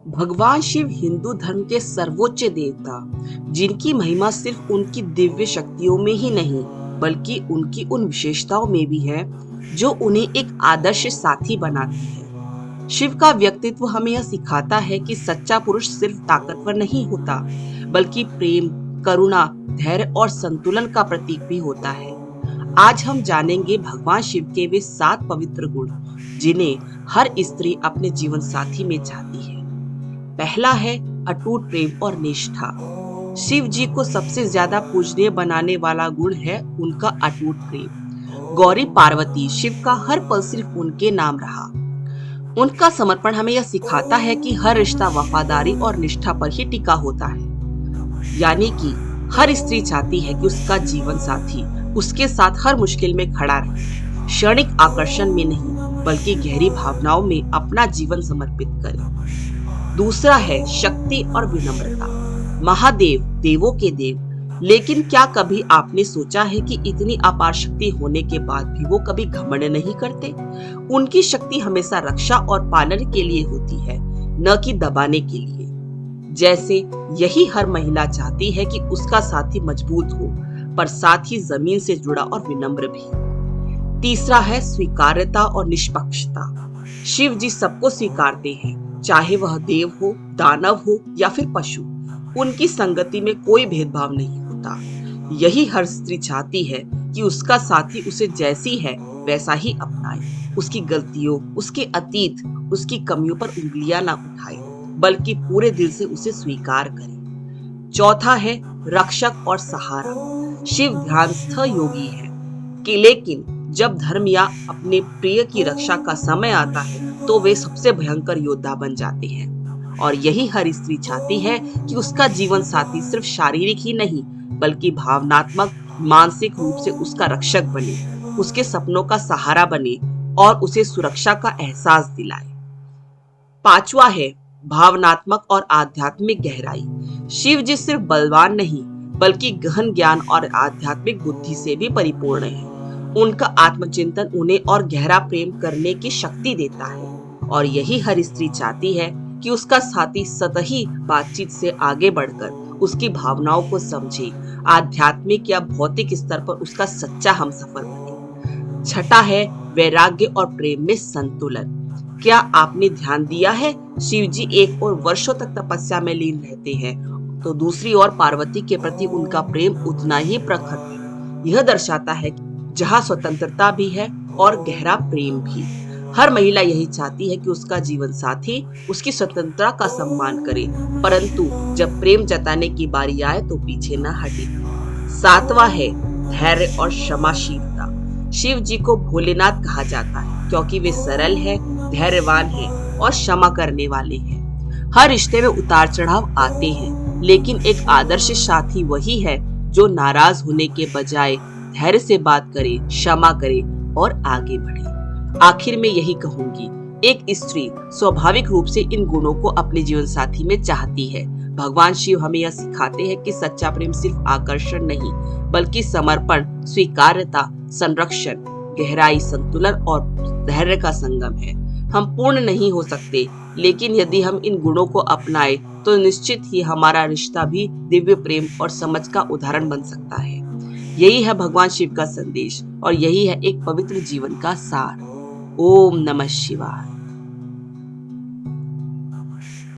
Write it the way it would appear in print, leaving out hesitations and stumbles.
भगवान शिव हिंदू धर्म के सर्वोच्च देवता, जिनकी महिमा सिर्फ उनकी दिव्य शक्तियों में ही नहीं बल्कि उनकी उन विशेषताओं में भी है जो उन्हें एक आदर्श साथी बनाती है। शिव का व्यक्तित्व हमें यह सिखाता है कि सच्चा पुरुष सिर्फ ताकतवर नहीं होता बल्कि प्रेम, करुणा, धैर्य और संतुलन का प्रतीक भी होता है। आज हम जानेंगे भगवान शिव के वे 7 पवित्र गुण जिन्हें हर स्त्री अपने जीवन साथी में चाहती है। पहला है अटूट प्रेम और निष्ठा। शिव जी को सबसे ज्यादा पूजनीय बनाने वाला गुण है उनका अटूट प्रेम। गौरी पार्वती शिव का हर पल सिर्फ उनके नाम रहा। उनका समर्पण हमें यह सिखाता है कि हर रिश्ता वफादारी और निष्ठा पर ही टिका होता है। यानी कि हर स्त्री चाहती है कि उसका जीवन साथी उसके साथ हर मुश्किल में खड़ा रहे, क्षणिक आकर्षण में नहीं बल्कि गहरी भावनाओं में अपना जीवन समर्पित करे। दूसरा है शक्ति और विनम्रता। महादेव देवों के देव, लेकिन क्या कभी आपने सोचा है कि इतनी अपार शक्ति होने के बाद भी वो कभी घमंड नहीं करते? उनकी शक्ति हमेशा रक्षा और पालन के लिए होती है, न कि दबाने के लिए। जैसे यही हर महिला चाहती है कि उसका साथी मजबूत हो पर साथ ही जमीन से जुड़ा और विनम्र भी। तीसरा है स्वीकार्यता और निष्पक्षता। शिव जी सबको स्वीकारते हैं, चाहे वह देव हो, दानव हो या फिर पशु। उनकी संगति में कोई भेदभाव नहीं होता। यही हर स्त्री चाहती है कि उसका साथी उसे जैसी है वैसा ही अपनाए, उसकी गलतियों, उसके अतीत, उसकी कमियों पर उंगलियां ना उठाए बल्कि पूरे दिल से उसे स्वीकार करे। चौथा है रक्षक और सहारा। शिव ध्यानस्थ योगी है कि लेकिन जब धर्म या अपने प्रिय की रक्षा का समय आता है तो वे सबसे भयंकर योद्धा बन जाते हैं। और यही हर स्त्री चाहती है कि उसका जीवन साथी सिर्फ शारीरिक ही नहीं बल्कि भावनात्मक, मानसिक रूप से उसका रक्षक बने, उसके सपनों का सहारा बने और उसे सुरक्षा का एहसास दिलाए। पांचवा है भावनात्मक और आध्यात्मिक गहराई। शिव जी सिर्फ बलवान नहीं बल्कि गहन ज्ञान और आध्यात्मिक बुद्धि से भी परिपूर्ण है। उनका आत्मचिंतन उन्हें और गहरा प्रेम करने की शक्ति देता है। और यही हर स्त्री चाहती है कि उसका साथी सतही बातचीत से आगे बढ़कर उसकी भावनाओं को समझे, आध्यात्मिक या भौतिक स्तर पर उसका सच्चा हमसफर बने। छठा है वैराग्य और प्रेम में संतुलन। क्या आपने ध्यान दिया है, शिव जी एक और वर्षों तक तपस्या में लीन रहते हैं तो दूसरी ओर पार्वती के प्रति उनका प्रेम उतना ही प्रखर है। यह दर्शाता है कि जहाँ स्वतंत्रता भी है और गहरा प्रेम भी। हर महिला यही चाहती है कि उसका जीवन साथी उसकी स्वतंत्रता का सम्मान करे, परंतु जब प्रेम जताने की बारी आए तो पीछे न हटे। सातवां है धैर्य और क्षमाशीलता। शिव जी को भोलेनाथ कहा जाता है क्योंकि वे सरल है, धैर्यवान है और क्षमा करने वाले हैं। हर रिश्ते में उतार चढ़ाव आते हैं, लेकिन एक आदर्श साथी वही है जो नाराज होने के बजाय धैर्य से बात करे, क्षमा करे और आगे बढ़े। आखिर में यही कहूंगी, एक स्त्री स्वाभाविक रूप से इन गुणों को अपने जीवन साथी में चाहती है। भगवान शिव हमें यह सिखाते हैं कि सच्चा प्रेम सिर्फ आकर्षण नहीं बल्कि समर्पण, स्वीकार्यता, संरक्षण, गहराई, संतुलन और धैर्य का संगम है। हम पूर्ण नहीं हो सकते, लेकिन यदि हम इन गुणों को अपनाए तो निश्चित ही हमारा रिश्ता भी दिव्य प्रेम और समझ का उदाहरण बन सकता है। यही है भगवान शिव का संदेश और यही है एक पवित्र जीवन का सार। ओम नमः शिवाय।